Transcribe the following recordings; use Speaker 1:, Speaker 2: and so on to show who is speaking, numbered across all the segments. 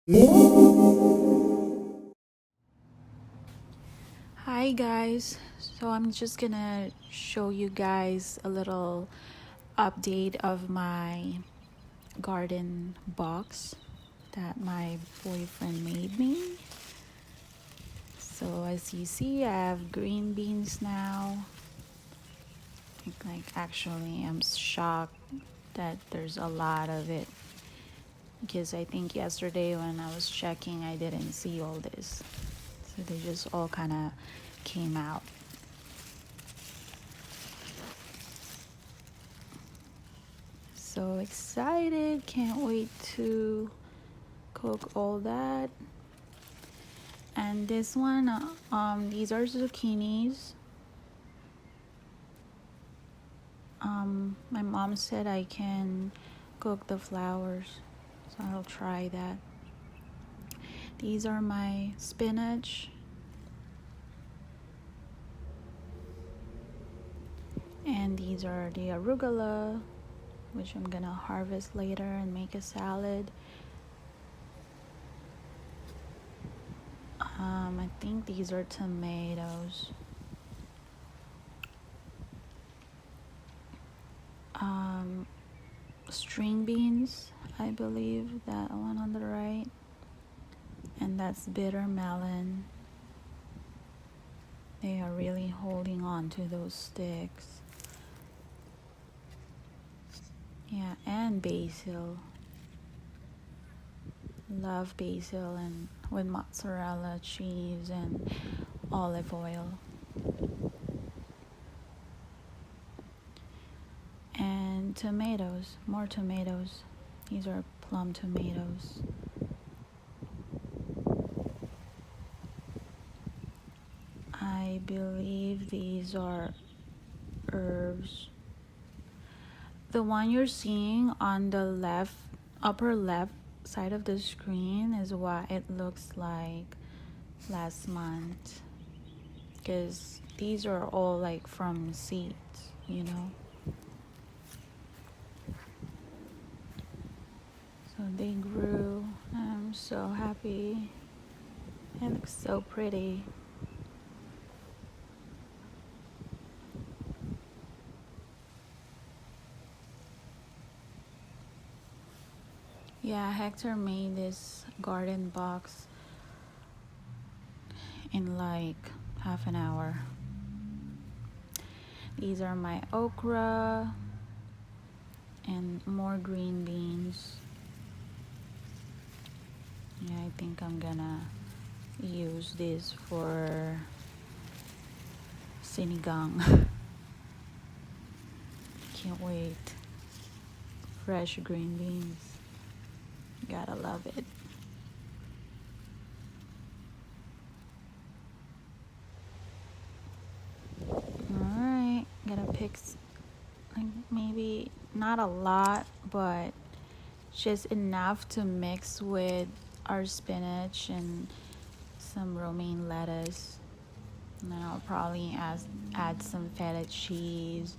Speaker 1: Hi guys, so I'm just gonna show you guys a little update of my garden box that my boyfriend made me. So as you see, I have green beans now. Like actually, I'm shocked that there's a lot of it because I think yesterday when I was checking, I didn't see all this. So they just all kind of came out. So excited, can't wait to cook all that. And this one, these are zucchinis. My mom said I can cook the flowers, so I'll try that. These are my spinach. And these are the arugula, which I'm gonna harvest later and make a salad. I think these are tomatoes. String beans, I believe, that one on the right. And that's bitter melon. They are really holding on to those sticks. Yeah, and basil. Love basil and with mozzarella cheese and olive oil. And tomatoes, more tomatoes. These are plum tomatoes. I believe these are herbs. The one you're seeing on the left, upper left side of the screen is what it looks like last month. Because these are all like from seeds, you know. So they grew. I'm so happy. It looks so pretty. Yeah, Hector made this garden box in like half an hour. These are my okra and more green beans. Yeah, I think I'm gonna use this for sinigang. Can't wait. Fresh green beans. Gotta love it. Alright, gotta pick like maybe not a lot, but just enough to mix with our spinach and some romaine lettuce. And then I'll probably add some feta cheese,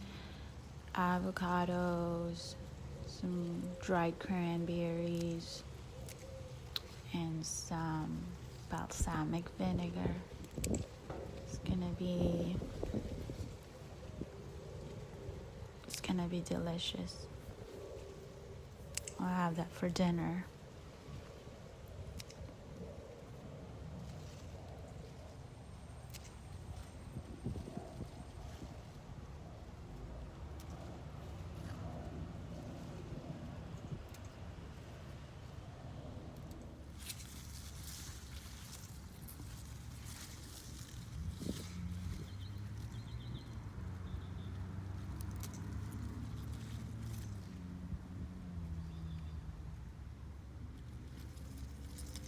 Speaker 1: avocados, some dried cranberries, and some balsamic vinegar. It's gonna be delicious. I'll have that for dinner.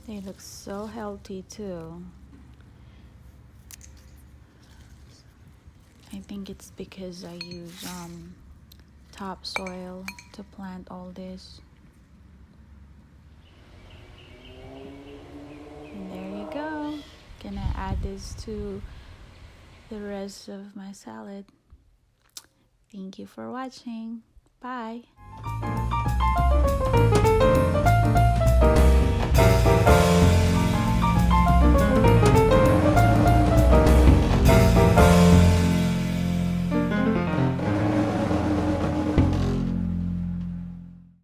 Speaker 1: They look so healthy too. I think it's because I use topsoil to plant all this. And there you go. Gonna add this to the rest of my salad. Thank you for watching. Bye.